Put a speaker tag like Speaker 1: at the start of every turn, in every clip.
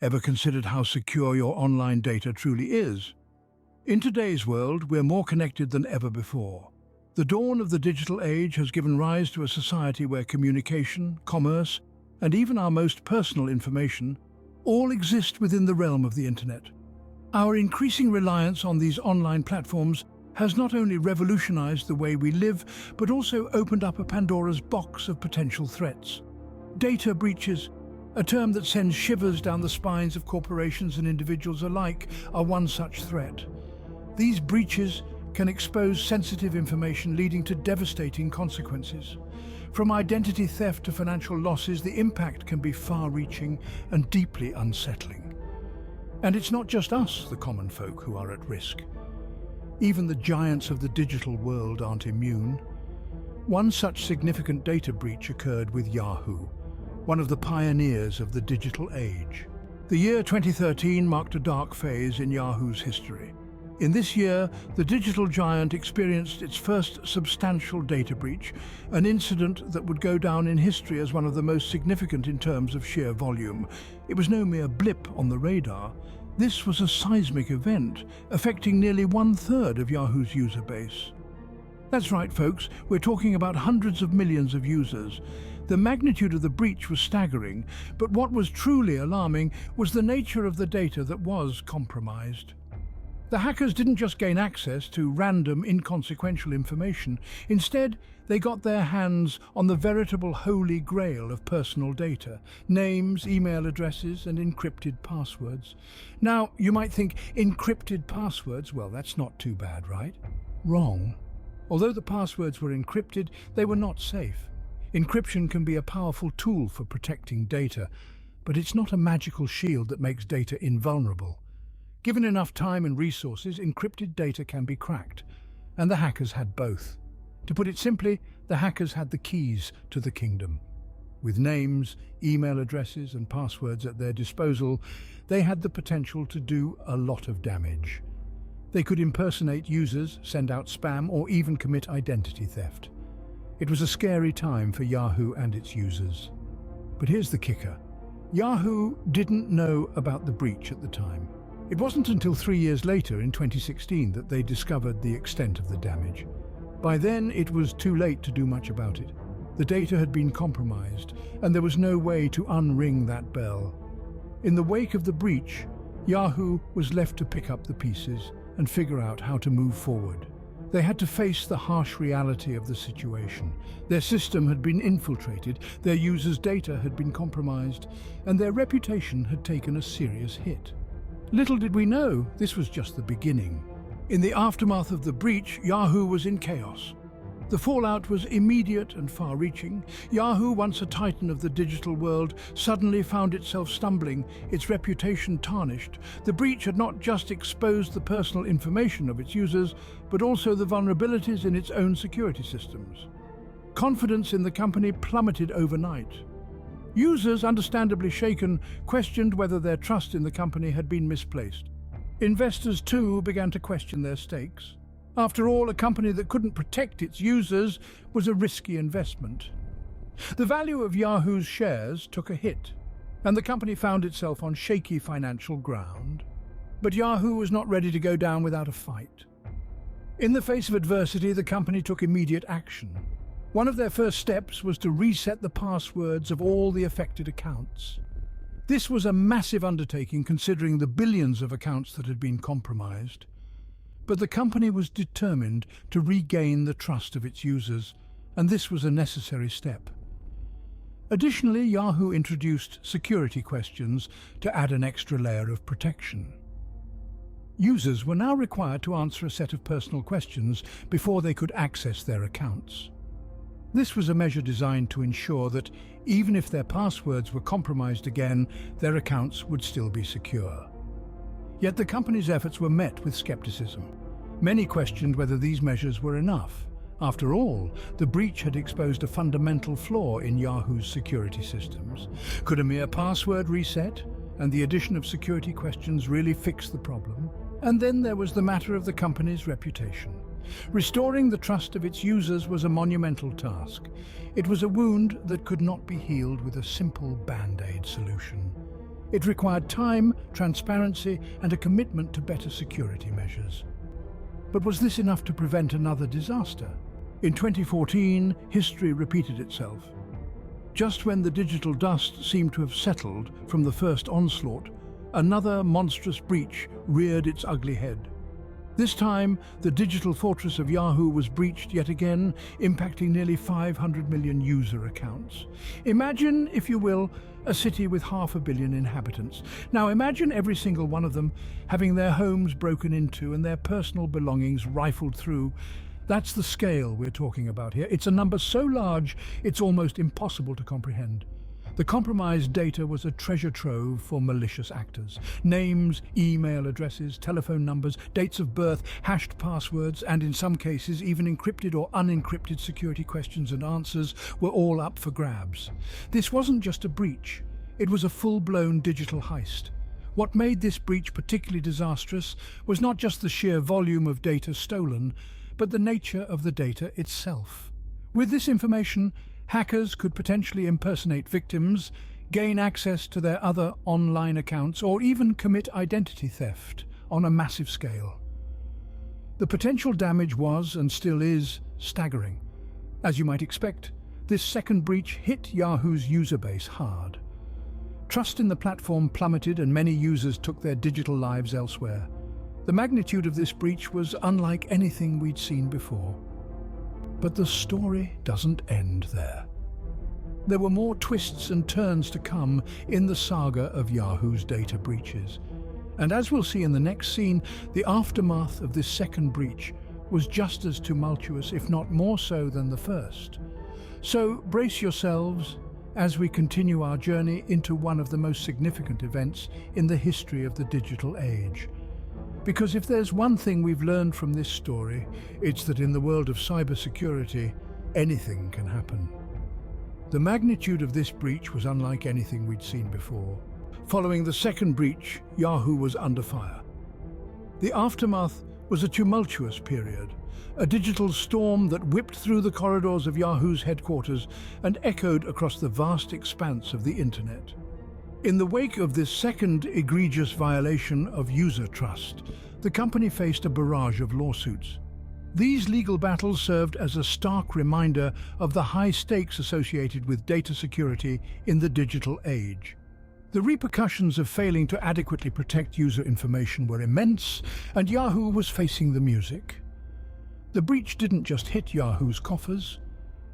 Speaker 1: Ever considered how secure your online data truly is? In today's world, we're more connected than ever before. The dawn of the digital age has given rise to a society where communication, commerce, and even our most personal information all exist within the realm of the internet. Our increasing reliance on these online platforms has not only revolutionized the way we live, but also opened up a Pandora's box of potential threats. Data breaches, a term that sends shivers down the spines of corporations and individuals alike, are one such threat. These breaches can expose sensitive information, leading to devastating consequences. From identity theft to financial losses, the impact can be far-reaching and deeply unsettling. And it's not just us, the common folk, who are at risk. Even the giants of the digital world aren't immune. One such significant data breach occurred with Yahoo, one of the pioneers of the digital age. The year 2013 marked a dark phase in Yahoo's history. In this year, the digital giant experienced its first substantial data breach, an incident that would go down in history as one of the most significant in terms of sheer volume. It was no mere blip on the radar. This was a seismic event, affecting nearly 1/3 of Yahoo's user base. That's right, folks, we're talking about hundreds of millions of users. The magnitude of the breach was staggering, but what was truly alarming was the nature of the data that was compromised. The hackers didn't just gain access to random, inconsequential information. Instead, they got their hands on the veritable holy grail of personal data: names, email addresses, and encrypted passwords. Now, you might think, encrypted passwords? Well, that's not too bad, right? Wrong. Although the passwords were encrypted, they were not safe. Encryption can be a powerful tool for protecting data, but it's not a magical shield that makes data invulnerable. Given enough time and resources, encrypted data can be cracked, and the hackers had both. To put it simply, the hackers had the keys to the kingdom. With names, email addresses, and passwords at their disposal, they had the potential to do a lot of damage. They could impersonate users, send out spam, or even commit identity theft. It was a scary time for Yahoo and its users. But here's the kicker. Yahoo didn't know about the breach at the time. It wasn't until 3 years later, in 2016, that they discovered the extent of the damage. By then, it was too late to do much about it. The data had been compromised, and there was no way to unring that bell. In the wake of the breach, Yahoo was left to pick up the pieces and figure out how to move forward. They had to face the harsh reality of the situation. Their system had been infiltrated, their users' data had been compromised, and their reputation had taken a serious hit. Little did we know, this was just the beginning. In the aftermath of the breach, Yahoo was in chaos. The fallout was immediate and far-reaching. Yahoo, once a titan of the digital world, suddenly found itself stumbling, its reputation tarnished. The breach had not just exposed the personal information of its users, but also the vulnerabilities in its own security systems. Confidence in the company plummeted overnight. Users, understandably shaken, questioned whether their trust in the company had been misplaced. Investors, too, began to question their stakes. After all, a company that couldn't protect its users was a risky investment. The value of Yahoo's shares took a hit, and the company found itself on shaky financial ground. But Yahoo was not ready to go down without a fight. In the face of adversity, the company took immediate action. One of their first steps was to reset the passwords of all the affected accounts. This was a massive undertaking considering the billions of accounts that had been compromised. But the company was determined to regain the trust of its users, and this was a necessary step. Additionally, Yahoo introduced security questions to add an extra layer of protection. Users were now required to answer a set of personal questions before they could access their accounts. This was a measure designed to ensure that even if their passwords were compromised again, their accounts would still be secure. Yet the company's efforts were met with skepticism. Many questioned whether these measures were enough. After all, the breach had exposed a fundamental flaw in Yahoo's security systems. Could a mere password reset and the addition of security questions really fix the problem? And then there was the matter of the company's reputation. Restoring the trust of its users was a monumental task. It was a wound that could not be healed with a simple band-aid solution. It required time, transparency, and a commitment to better security measures. But was this enough to prevent another disaster? In 2014, history repeated itself. Just when the digital dust seemed to have settled from the first onslaught, another monstrous breach reared its ugly head. This time, the digital fortress of Yahoo was breached yet again, impacting nearly 500 million user accounts. Imagine, if you will, a city with 500 million inhabitants. Now imagine every single one of them having their homes broken into and their personal belongings rifled through. That's the scale we're talking about here. It's a number so large, it's almost impossible to comprehend. The compromised data was a treasure trove for malicious actors. Names, email addresses, telephone numbers, dates of birth, hashed passwords, and in some cases even encrypted or unencrypted security questions and answers were all up for grabs. This wasn't just a breach, it was a full-blown digital heist. What made this breach particularly disastrous was not just the sheer volume of data stolen, but the nature of the data itself. With this information, hackers could potentially impersonate victims, gain access to their other online accounts, or even commit identity theft on a massive scale. The potential damage was, and still is, staggering. As you might expect, this second breach hit Yahoo's user base hard. Trust in the platform plummeted and many users took their digital lives elsewhere. The magnitude of this breach was unlike anything we'd seen before. But the story doesn't end there. There were more twists and turns to come in the saga of Yahoo's data breaches. And as we'll see in the next scene, the aftermath of this second breach was just as tumultuous, if not more so than the first. So brace yourselves as we continue our journey into one of the most significant events in the history of the digital age. Because if there's one thing we've learned from this story, it's that in the world of cybersecurity, anything can happen. The magnitude of this breach was unlike anything we'd seen before. Following the second breach, Yahoo was under fire. The aftermath was a tumultuous period, a digital storm that whipped through the corridors of Yahoo's headquarters and echoed across the vast expanse of the internet. In the wake of this second egregious violation of user trust, the company faced a barrage of lawsuits. These legal battles served as a stark reminder of the high stakes associated with data security in the digital age. The repercussions of failing to adequately protect user information were immense, and Yahoo was facing the music. The breach didn't just hit Yahoo's coffers,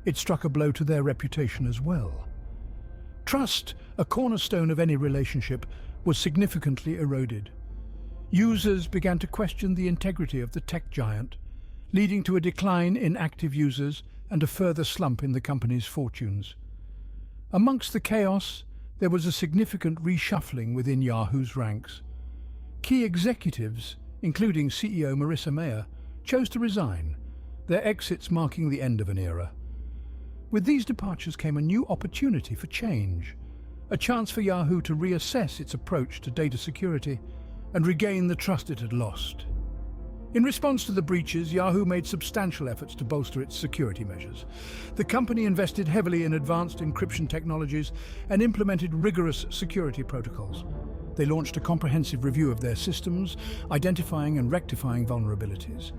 Speaker 1: it struck a blow to their reputation as well. Trust, a cornerstone of any relationship, was significantly eroded. Users began to question the integrity of the tech giant, leading to a decline in active users and a further slump in the company's fortunes. Amongst the chaos, there was a significant reshuffling within Yahoo's ranks. Key executives, including CEO Marissa Mayer, chose to resign, their exits marking the end of an era. With these departures came a new opportunity for change, a chance for Yahoo to reassess its approach to data security and regain the trust it had lost. In response to the breaches, Yahoo made substantial efforts to bolster its security measures. The company invested heavily in advanced encryption technologies and implemented rigorous security protocols. They launched a comprehensive review of their systems, identifying and rectifying vulnerabilities.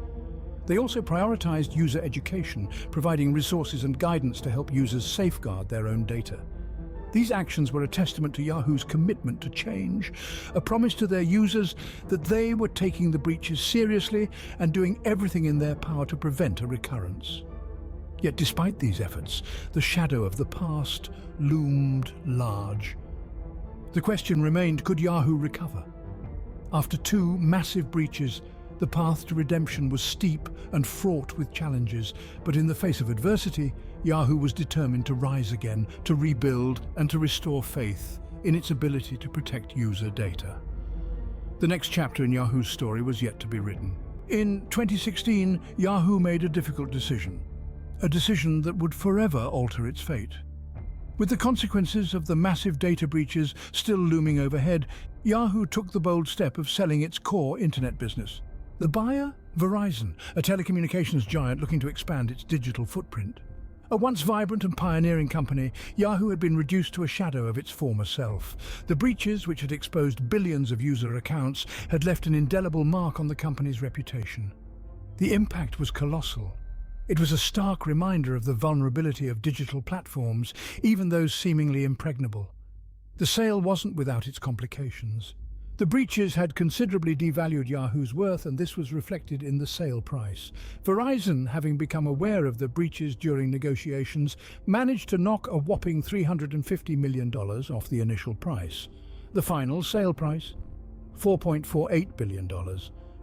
Speaker 1: They also prioritized user education, providing resources and guidance to help users safeguard their own data. These actions were a testament to Yahoo's commitment to change, a promise to their users that they were taking the breaches seriously and doing everything in their power to prevent a recurrence. Yet despite these efforts, the shadow of the past loomed large. The question remained, could Yahoo recover? After two massive breaches, the path to redemption was steep and fraught with challenges, but in the face of adversity, Yahoo was determined to rise again, to rebuild and to restore faith in its ability to protect user data. The next chapter in Yahoo's story was yet to be written. In 2016, Yahoo made a difficult decision, a decision that would forever alter its fate. With the consequences of the massive data breaches still looming overhead, Yahoo took the bold step of selling its core internet business. The buyer? Verizon, a telecommunications giant looking to expand its digital footprint. A once vibrant and pioneering company, Yahoo had been reduced to a shadow of its former self. The breaches, which had exposed billions of user accounts, had left an indelible mark on the company's reputation. The impact was colossal. It was a stark reminder of the vulnerability of digital platforms, even those seemingly impregnable. The sale wasn't without its complications. The breaches had considerably devalued Yahoo's worth, and this was reflected in the sale price. Verizon, having become aware of the breaches during negotiations, managed to knock a whopping $350 million off the initial price. The final sale price? $4.48 billion,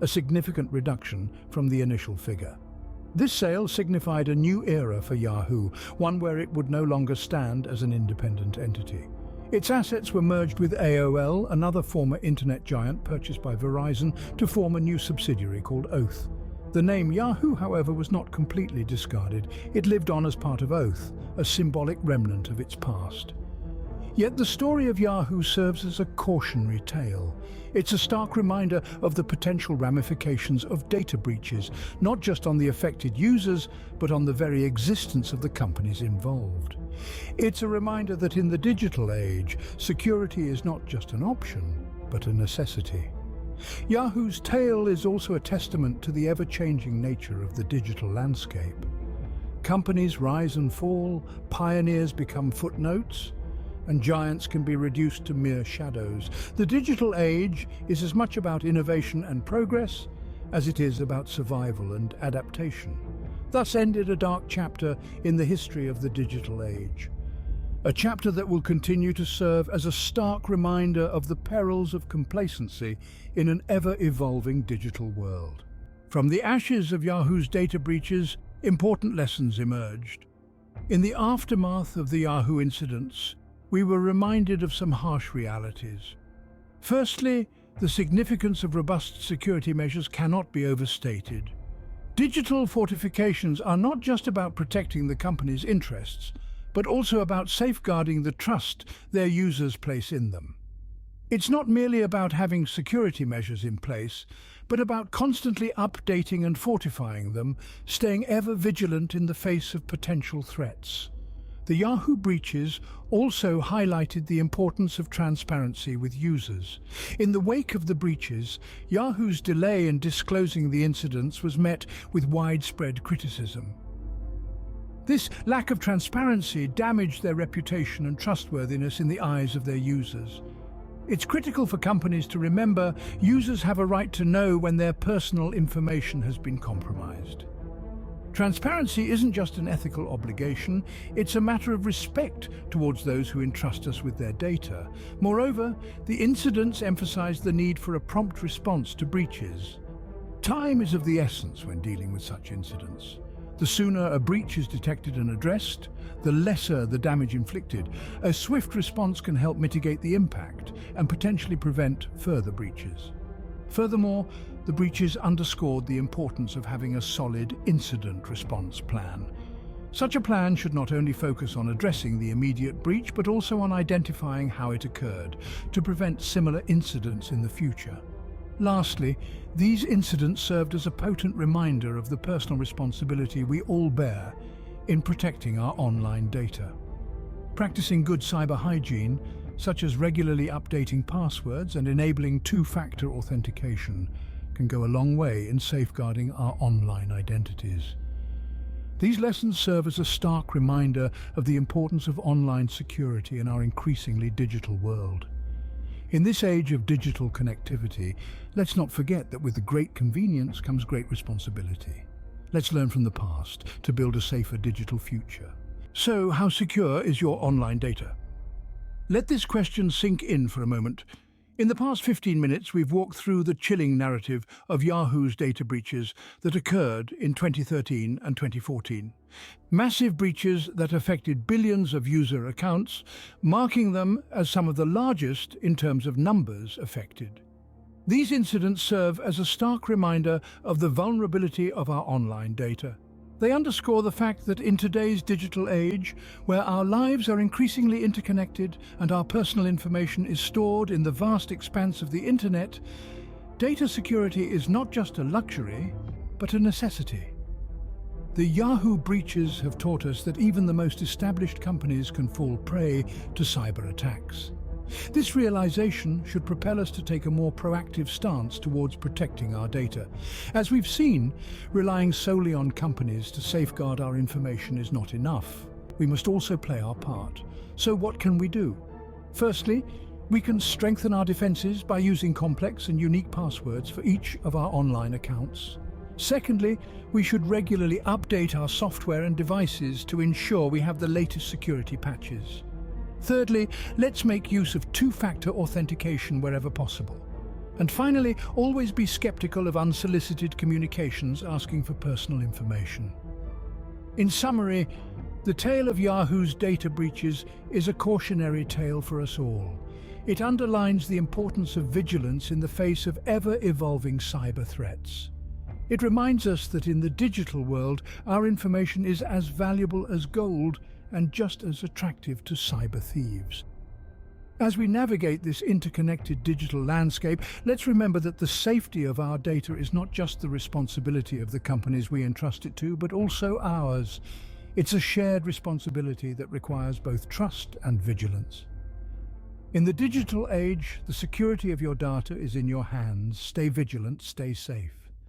Speaker 1: a significant reduction from the initial figure. This sale signified a new era for Yahoo, one where it would no longer stand as an independent entity. Its assets were merged with AOL, another former internet giant purchased by Verizon, to form a new subsidiary called Oath. The name Yahoo, however, was not completely discarded. It lived on as part of Oath, a symbolic remnant of its past. Yet the story of Yahoo serves as a cautionary tale. It's a stark reminder of the potential ramifications of data breaches, not just on the affected users, but on the very existence of the companies involved. It's a reminder that in the digital age, security is not just an option, but a necessity. Yahoo's tale is also a testament to the ever-changing nature of the digital landscape. Companies rise and fall, pioneers become footnotes, and giants can be reduced to mere shadows. The digital age is as much about innovation and progress as it is about survival and adaptation. Thus ended a dark chapter in the history of the digital age. A chapter that will continue to serve as a stark reminder of the perils of complacency in an ever-evolving digital world. From the ashes of Yahoo's data breaches, important lessons emerged. In the aftermath of the Yahoo incidents, we were reminded of some harsh realities. Firstly, the significance of robust security measures cannot be overstated. Digital fortifications are not just about protecting the company's interests, but also about safeguarding the trust their users place in them. It's not merely about having security measures in place, but about constantly updating and fortifying them, staying ever vigilant in the face of potential threats. The Yahoo breaches also highlighted the importance of transparency with users. In the wake of the breaches, Yahoo's delay in disclosing the incidents was met with widespread criticism. This lack of transparency damaged their reputation and trustworthiness in the eyes of their users. It's critical for companies to remember users have a right to know when their personal information has been compromised. Transparency isn't just an ethical obligation, it's a matter of respect towards those who entrust us with their data. Moreover, the incidents emphasized the need for a prompt response to breaches. Time is of the essence when dealing with such incidents. The sooner a breach is detected and addressed, the lesser the damage inflicted. A swift response can help mitigate the impact and potentially prevent further breaches. Furthermore, the breaches underscored the importance of having a solid incident response plan. Such a plan should not only focus on addressing the immediate breach, but also on identifying how it occurred, to prevent similar incidents in the future. Lastly, these incidents served as a potent reminder of the personal responsibility we all bear in protecting our online data. Practicing good cyber hygiene, such as regularly updating passwords and enabling two-factor authentication, can go a long way in safeguarding our online identities. These lessons serve as a stark reminder of the importance of online security in our increasingly digital world. In this age of digital connectivity, let's not forget that with the great convenience comes great responsibility. Let's learn from the past to build a safer digital future. So, how secure is your online data? Let this question sink in for a moment. In the past 15 minutes, we've walked through the chilling narrative of Yahoo's data breaches that occurred in 2013 and 2014. Massive breaches that affected billions of user accounts, marking them as some of the largest in terms of numbers affected. These incidents serve as a stark reminder of the vulnerability of our online data. They underscore the fact that in today's digital age, where our lives are increasingly interconnected and our personal information is stored in the vast expanse of the internet, data security is not just a luxury, but a necessity. The Yahoo breaches have taught us that even the most established companies can fall prey to cyber attacks. This realization should propel us to take a more proactive stance towards protecting our data. As we've seen, relying solely on companies to safeguard our information is not enough. We must also play our part. So what can we do? Firstly, we can strengthen our defenses by using complex and unique passwords for each of our online accounts. Secondly, we should regularly update our software and devices to ensure we have the latest security patches. Thirdly, let's make use of two-factor authentication wherever possible. And finally, always be skeptical of unsolicited communications asking for personal information. In summary, the tale of Yahoo's data breaches is a cautionary tale for us all. It underlines the importance of vigilance in the face of ever-evolving cyber threats. It reminds us that in the digital world, our information is as valuable as gold and just as attractive to cyber thieves. As we navigate this interconnected digital landscape, let's remember that the safety of our data is not just the responsibility of the companies we entrust it to, but also ours. It's a shared responsibility that requires both trust and vigilance. In the digital age, the security of your data is in your hands. Stay vigilant, stay safe.